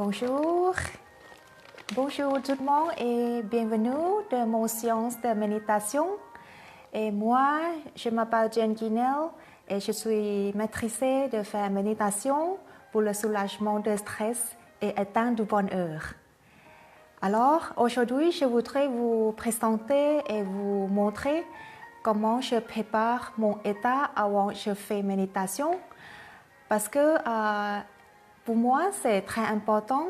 Bonjour, bonjour tout le monde et bienvenue dans mon séance de méditation. Et moi, je m'appelle Jen Guinel et je suis maîtrisée de faire méditation pour le soulagement de stress et état du bonheur. Alors, aujourd'hui, je voudrais vous présenter et vous montrer comment je prépare mon état avant que je fais méditation. Parce que pour moi, c'est très important.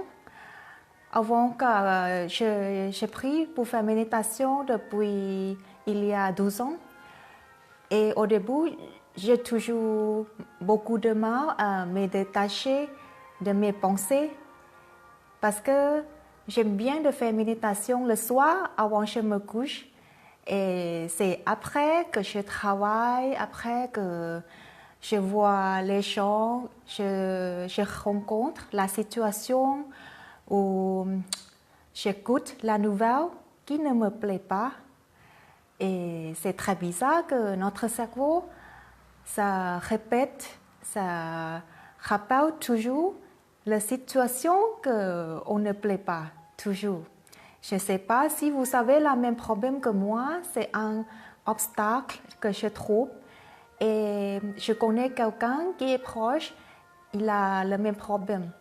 Avant que je prie pour faire méditation depuis il y a 12 ans. Et au début, j'ai toujours beaucoup de mal à me détacher de mes pensées. Parce que j'aime bien de faire méditation le soir avant que je me couche. Et c'est après que je travaille, après que je vois les gens, je rencontre la situation ou j'écoute la nouvelle qui ne me plaît pas. Et c'est très bizarre que notre cerveau, ça répète, ça rappelle toujours la situation qu'on ne plaît pas, toujours. Je ne sais pas si vous avez le même problème que moi, c'est un obstacle que je trouve. Et je connais quelqu'un qui est proche, il a le même problème.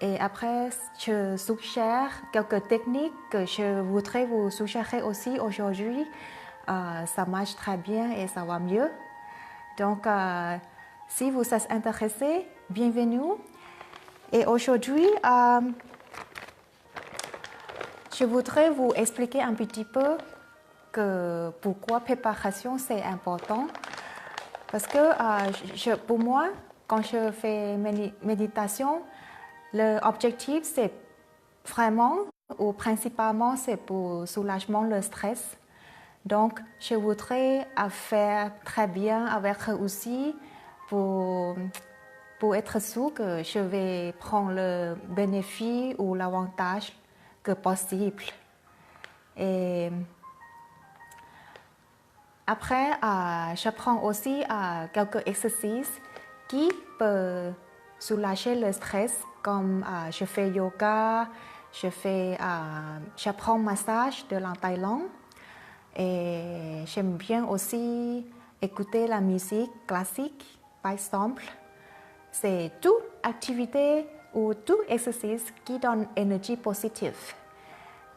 Et après, je suggère quelques techniques que je voudrais vous suggérer aussi aujourd'hui. Ça marche très bien et ça va mieux. Donc, si vous êtes intéressé, bienvenue. Et aujourd'hui, je voudrais vous expliquer un petit peu que pourquoi préparation c'est important. Parce que pour moi, quand je fais méditation, l'objectif c'est vraiment ou principalement c'est pour soulagement le stress. Donc, je voudrais faire très bien avec eux aussi pour être sûr que je vais prendre le bénéfice ou l'avantage que possible. Et après, j'apprends aussi quelques exercices qui peuvent soulager le stress, comme je fais yoga, j'apprends massage de la Thaïlande. Et j'aime bien aussi écouter la musique classique, par exemple. C'est toute activité ou tout exercice qui donne énergie positive.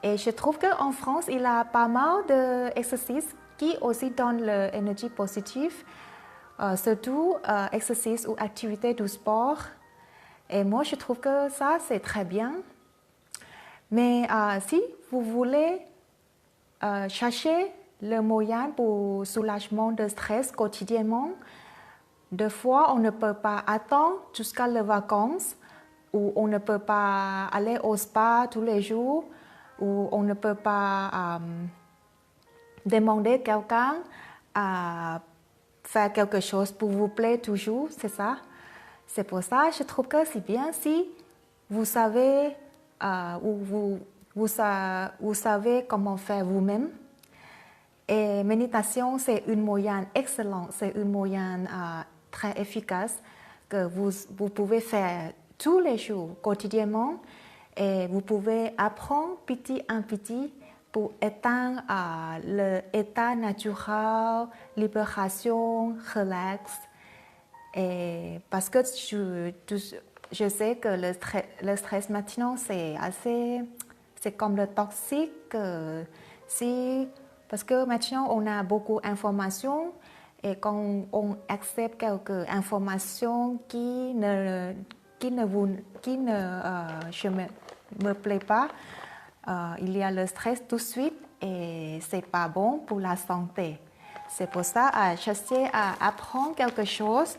Et je trouve qu'en France, il y a pas mal d'exercices qui aussi donnent l'énergie positive, surtout exercices ou activités du sport. Et moi, je trouve que ça, c'est très bien. Mais si vous voulez chercher le moyen pour soulagement de stress quotidiennement, des fois, on ne peut pas attendre jusqu'à les vacances, ou on ne peut pas aller au spa tous les jours, ou on ne peut pas demander quelqu'un à faire quelque chose pour vous plaire toujours, c'est ça. C'est pour ça que je trouve que c'est bien si vous savez vous savez comment faire vous-même. Et méditation, c'est une moyen excellente, c'est une moyen très efficace que vous pouvez faire tous les jours, quotidiennement. Et vous pouvez apprendre petit à petit pour atteindre l'état naturel, libération, relax. Et parce que je sais que le stress maintenant, c'est comme le toxique. Parce que maintenant, on a beaucoup d'informations et quand on accepte quelques informations qui ne me plaît pas, il y a le stress tout de suite et c'est pas bon pour la santé. C'est pour ça j'essaie à apprendre quelque chose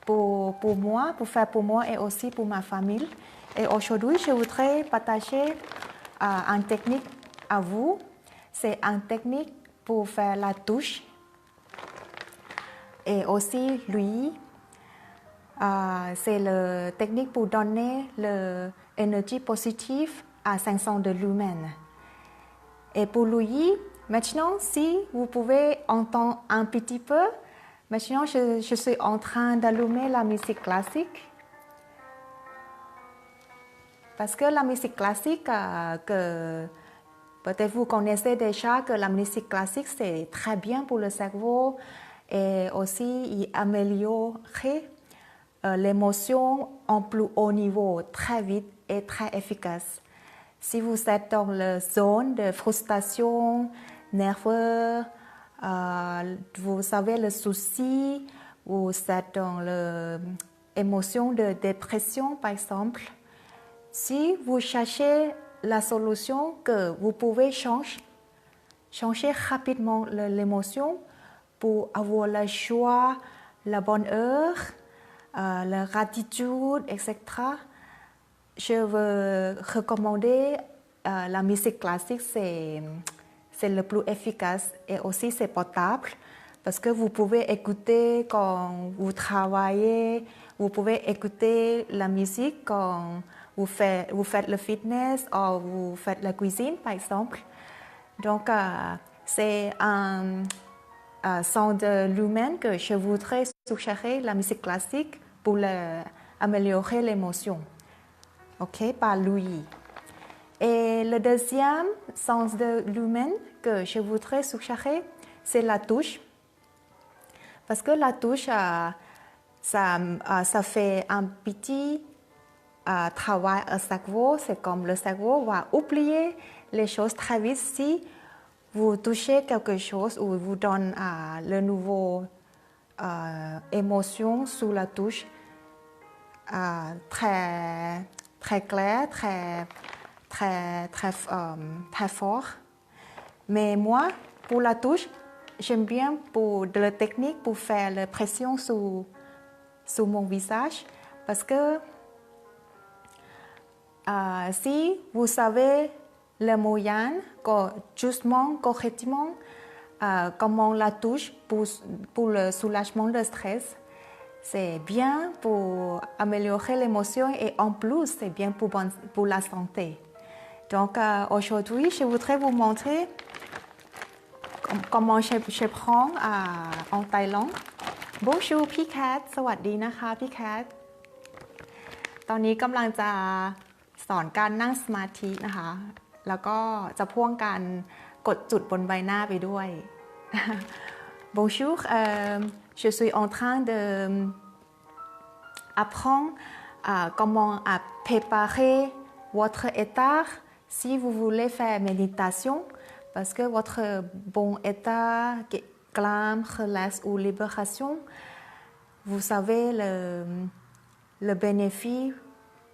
pour moi, pour faire pour moi et aussi pour ma famille. Et aujourd'hui, je voudrais partager une technique à vous. C'est une technique pour faire la douche et aussi l'huile. C'est la technique pour donner l'énergie positive à 500 de lumens. Et pour l'huile, maintenant, si vous pouvez entendre un petit peu, maintenant je suis en train d'allumer la musique classique. Parce que la musique classique, que peut-être vous connaissez déjà que la musique classique, c'est très bien pour le cerveau et aussi il améliore l'émotion en plus haut niveau, très vite et très efficace. Si vous êtes dans la zone de frustration, nerveux, vous savez le souci, vous êtes dans l'émotion de dépression par exemple, si vous cherchez la solution que vous pouvez changer rapidement l'émotion pour avoir la joie, la bonne heure, la gratitude, etc. Je veux recommander la musique classique, c'est le plus efficace et aussi c'est portable parce que vous pouvez écouter quand vous travaillez, vous pouvez écouter la musique quand vous faites le fitness ou vous faites la cuisine par exemple. Donc c'est un son de l'humain que je voudrais suggérer la musique classique pour améliorer l'émotion. Ok, par Louis. Et le deuxième sens de l'humain que je voudrais suggérer, c'est la touche. Parce que la touche, ça fait un petit travail au cerveau. C'est comme le cerveau va oublier les choses très vite si vous touchez quelque chose ou vous donne le nouveau émotion sous la touche très clair, très fort. Mais moi, pour la touche, j'aime bien pour de la technique pour faire la pression sur mon visage parce que si vous savez le moyen, justement, correctement, comment la touche pour le soulagement de stress, c'est bien pour améliorer l'émotion et en plus, c'est bien pour la santé. Donc aujourd'hui, je voudrais vous montrer comment je prends en Thaïlande. Bonjour พี่แคทสวัสดีนะคะพี่แคทตอนนี้กำลังจะสอนการนั่งสมาธินะคะแล้วก็จะพ่วงการกดจุดบนใบหน้าไปด้วย Bonjour, je suis en train d'apprendre comment préparer votre état si vous voulez faire méditation parce que votre bon état, calme, relax ou libération, vous savez le bénéfice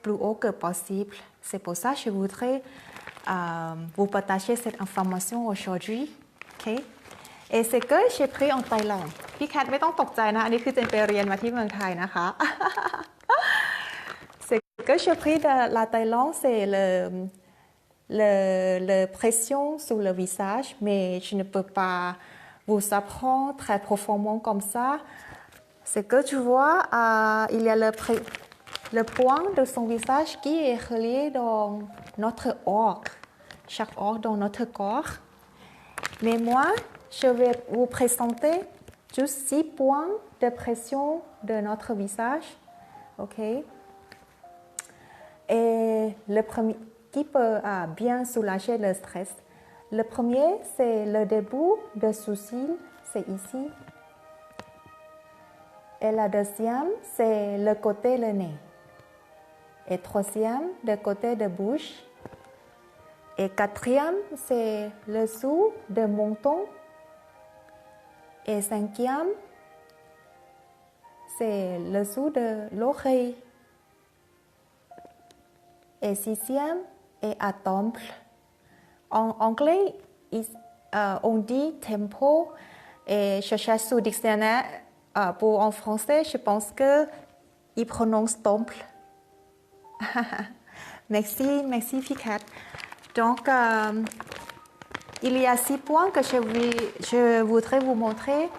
plus haut que possible. C'est pour ça que je voudrais vous partager cette information aujourd'hui. Okay? Et c'est que j'ai pris en Thaïlande. พี่แคทไม่ต้องตกใจนะอันนี้คือเจนไปเรียนมาที่เมืองไทยนะคะ C'est que j'ai pris de la Thaïlande, c'est le pression sur le visage, mais je ne peux pas vous apprendre très profondément comme ça. C'est que tu vois, il y a le point de son visage qui est relié dans notre orgue, chaque orgue dans notre corps. Mais moi, je vais vous présenter juste 6 points de pression de notre visage. Ok? Et le premier qui peut bien soulager le stress. Le premier, c'est le début de sourcil, c'est ici. Et la deuxième, c'est le côté le nez. Et troisième, le côté de bouche. Et quatrième, c'est le dessous de menton. Et cinquième, c'est le dessous de l'oreille. Et sixième est à temple. En anglais, on dit tempo. Et je cherche sur le dictionnaire. En français, je pense qu'il prononce temple. Merci Fikat. Donc, il y a 6 points que je voudrais vous montrer.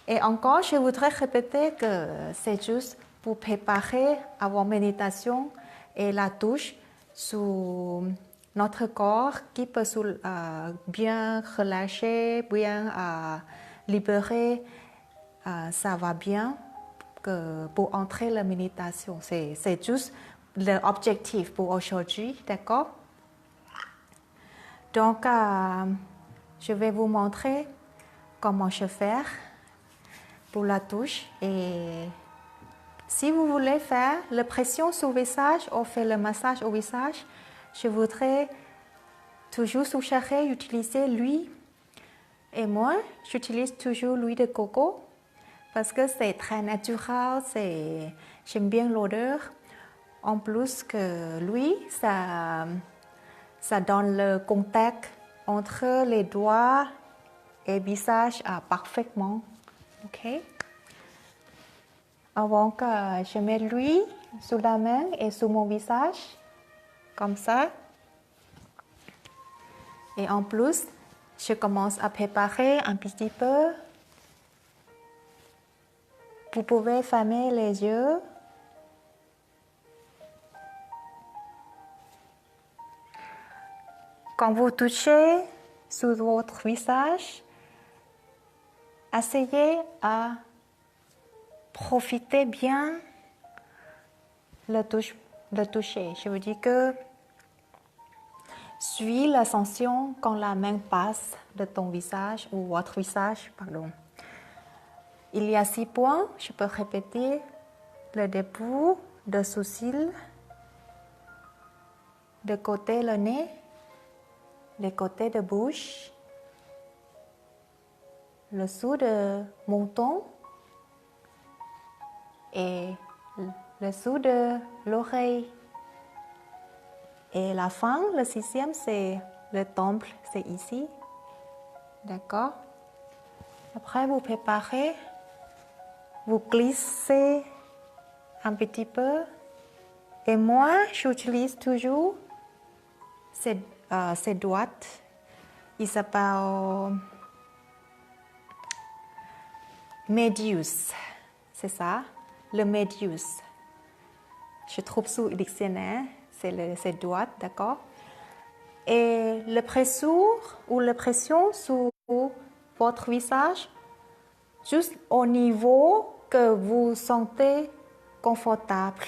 Et encore, je voudrais répéter que c'est juste pour préparer avant méditation et la touche sur notre corps qui peut bien relâcher, bien libérer. Ça va bien pour entrer la méditation. C'est juste l'objectif pour aujourd'hui, d'accord? Donc, je vais vous montrer comment je fais pour la touche. Et si vous voulez faire la pression sur le visage ou faire le massage au visage, je voudrais toujours suggérer d'utiliser l'huile. Et moi, j'utilise toujours l'huile de coco parce que c'est très naturel, j'aime bien l'odeur. En plus que l'huile, ça donne le contact entre les doigts et le visage parfaitement. Ok? Avant que je mette l'huile sur la main et sur mon visage, comme ça. Et en plus, je commence à préparer un petit peu. Vous pouvez fermer les yeux. Quand vous touchez sur votre visage, essayez à profiter bien le toucher. Je veux dire que suis la sensation quand la main passe de ton visage ou votre visage, pardon. Il y a 6 points, je peux répéter le début de sourcil, de côté le nez, les côtés de bouche, le dessous de menton et le dessous de l'oreille. Et la fin, le 6e, c'est le temple, c'est ici. D'accord? Après, vous préparez, vous glissez un petit peu. Et moi, j'utilise toujours ces doigts. Il s'appelle Medius. C'est ça, le Medius. Je trouve sur le dictionnaire, c'est ces doigts, d'accord? Et la pression ou la pression sur votre visage, juste au niveau que vous sentez confortable.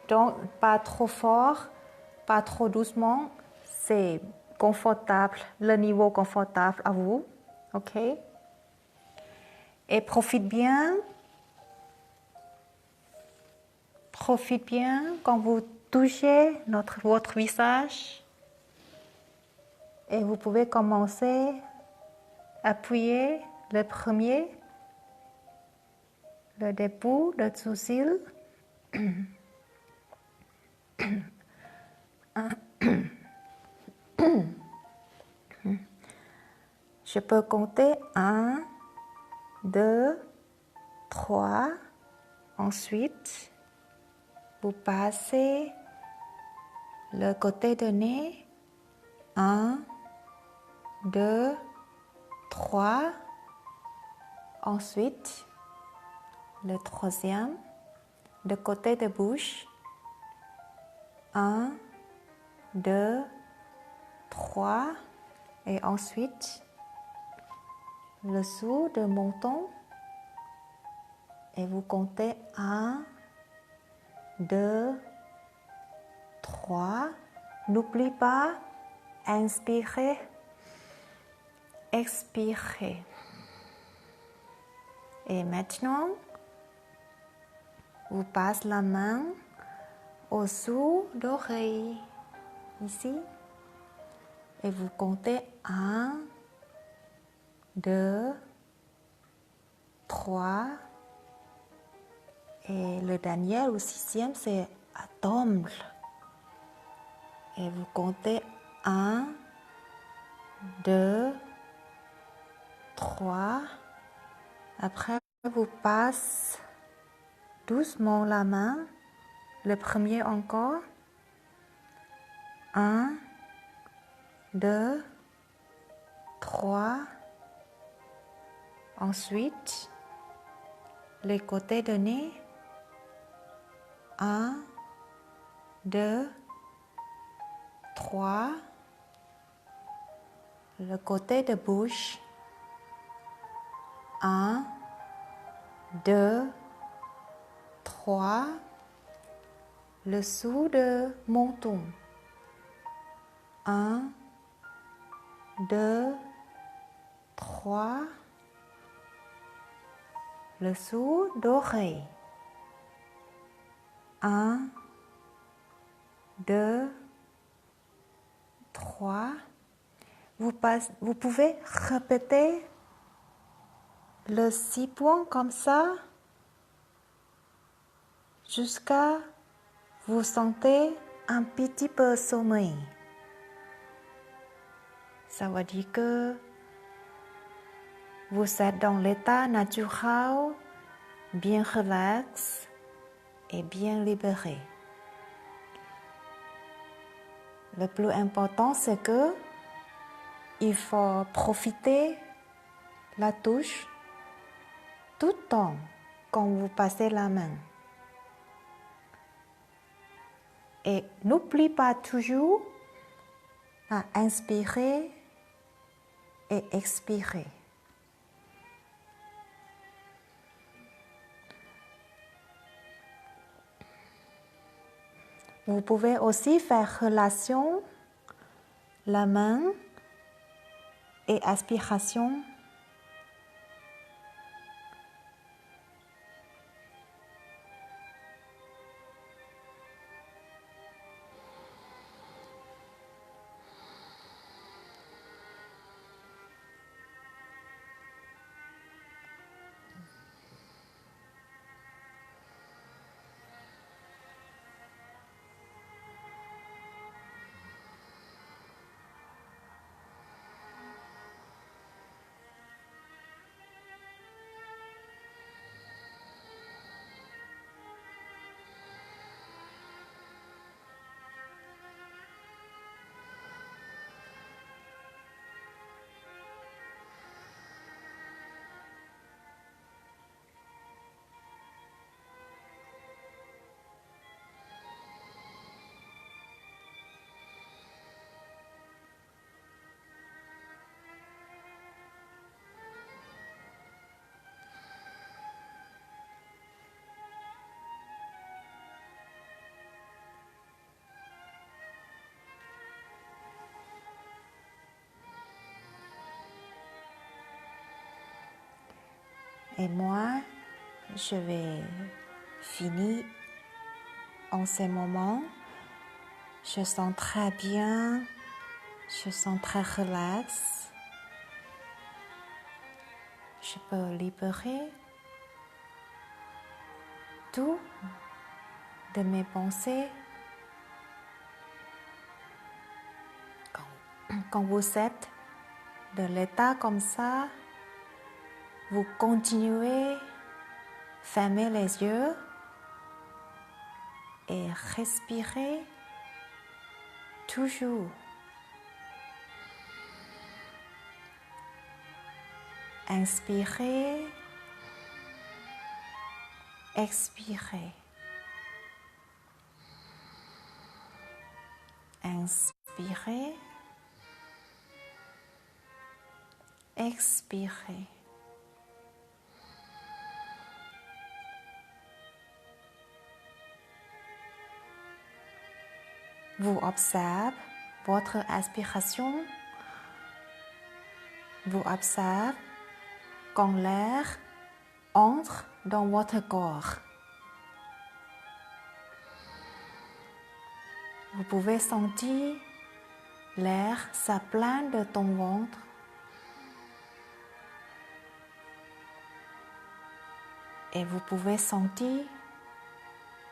Donc, pas trop fort, pas trop doucement, c'est confortable, le niveau confortable à vous, ok? Et profite bien quand vous touchez votre visage. Et vous pouvez commencer à appuyer le premier, le début de sourcil. Je peux compter 1, 2, 3. Ensuite, vous passez le côté de nez. 1, 2, 3. Ensuite, le 3e, de côté de bouche. 1, 2, 3. Et ensuite, le dessous de menton. Et vous comptez 1, 2, 3. N'oubliez pas, inspirez, expirez. Et maintenant, vous passez la main au-dessous d'oreille, ici. Et vous comptez 1, 2, 3. Et le dernier ou 6e, c'est à tombe. Et vous comptez 1, 2, 3. Après, vous passez doucement la main. Le premier encore. 1, 2, 3. Ensuite, les côtés de nez. 1, 2, 3. Le côté de bouche. 1, 2, 3. le dessous de menton. 1, 2, 3. Le dessous d'oreille. 1, 2, 3. Vous pouvez répéter le 6 points comme ça jusqu'à vous sentez un petit peu sommeil. Ça veut dire que vous êtes dans l'état naturel, bien relax et bien libéré. Le plus important, c'est que il faut profiter la touche tout le temps quand vous passez la main. Et n'oublie pas toujours à inspirer et expirer. Vous pouvez aussi faire relation la main et aspiration. Et moi, je vais finir en ce moment. Je sens très bien, je sens très relax. Je peux libérer tout de mes pensées. Quand vous êtes de l'état comme ça, vous continuez, fermez les yeux et respirez toujours. Inspirez, expirez. Inspirez, expirez. Vous observez votre aspiration. Vous observez quand l'air entre dans votre corps. Vous pouvez sentir l'air s'aplanir de ton ventre. Et vous pouvez sentir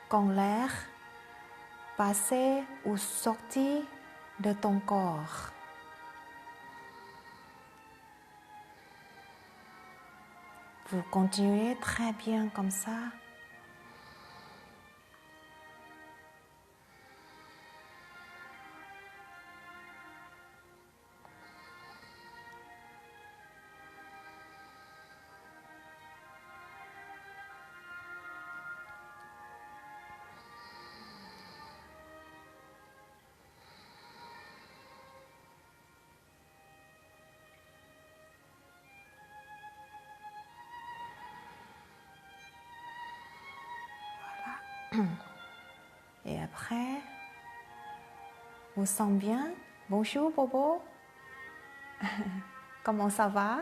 quand l'air passe ou sortit de ton corps. Vous continuez très bien comme ça. Et après, vous sentez bien. Bonjour Bobo. Comment ça va?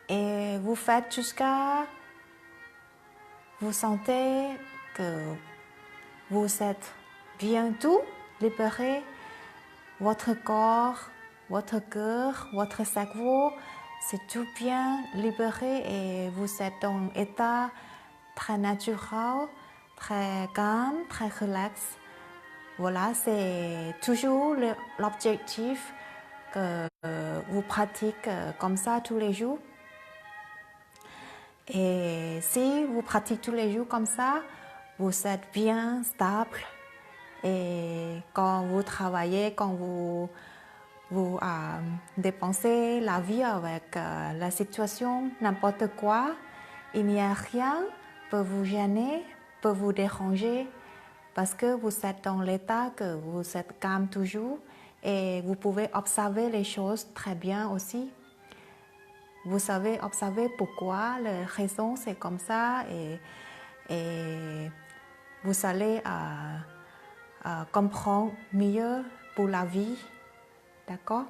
Et vous faites jusqu'à vous sentez que vous êtes bien tout libéré, votre corps, votre cœur, votre cerveau, c'est tout bien libéré et vous êtes dans un état très naturel, très calme, très relax. Voilà, c'est toujours l'objectif que vous pratiquez comme ça tous les jours. Et si vous pratiquez tous les jours comme ça, vous êtes bien stable. Et quand vous travaillez, quand vous dépensez la vie avec la situation, n'importe quoi, il n'y a rien qui peut vous gêner, peut vous déranger, parce que vous êtes dans l'état que vous êtes calme toujours et vous pouvez observer les choses très bien aussi. Vous savez observer pourquoi, la raison c'est comme ça et vous allez comprendre mieux pour la vie, d'accord?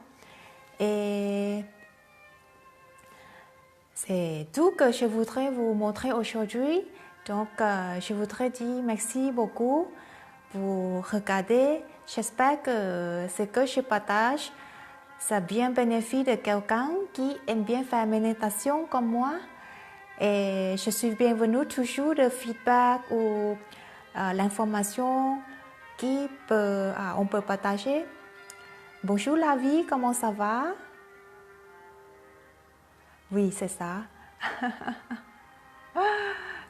Et c'est tout que je voudrais vous montrer aujourd'hui. Donc, je voudrais dire merci beaucoup pour regarder. J'espère que ce que je partage, ça bien bénéficie de quelqu'un qui aime bien faire méditation comme moi. Et je suis bienvenue toujours de feedback ou l'information on peut partager. Bonjour la vie, comment ça va? Oui, c'est ça.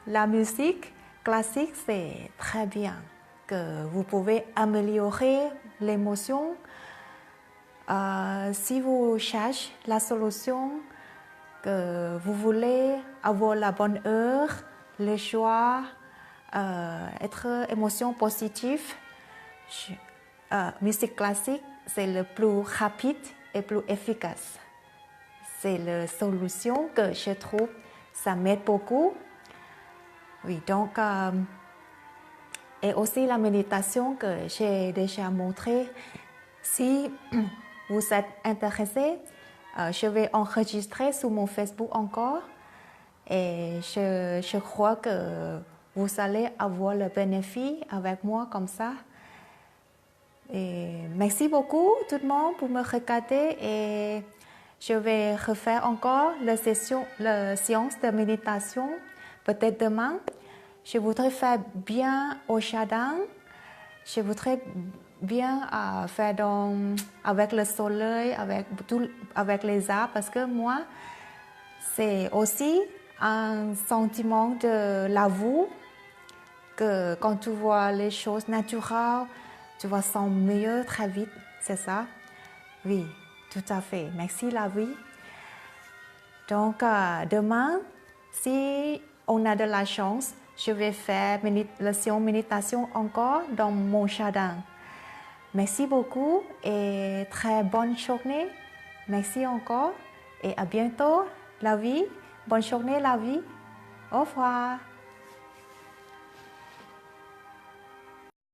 La musique classique, c'est très bien, que vous pouvez améliorer l'émotion. Si vous cherchez la solution, que vous voulez avoir la bonne heure, le choix, être émotion positive, musique classique, c'est le plus rapide et plus efficace. C'est la solution que je trouve, ça m'aide beaucoup. Oui, donc, et aussi la méditation que j'ai déjà montré. Si vous êtes intéressé, je vais enregistrer sur mon Facebook encore. Et je crois que vous allez avoir le bénéfice avec moi comme ça. Et merci beaucoup tout le monde pour me regarder et je vais refaire encore la séance de méditation peut-être demain. Je voudrais faire bien au jardin. Je voudrais bien faire avec le soleil, avec les arbres parce que moi, c'est aussi un sentiment de la vie que quand tu vois les choses naturelles, tu vas sentir mieux très vite, c'est ça? Oui, tout à fait. Merci la vie. Donc, demain, si on a de la chance, je vais faire méditation encore dans mon jardin. Merci beaucoup et très bonne journée. Merci encore et à bientôt, la vie. Bonne journée, la vie. Au revoir.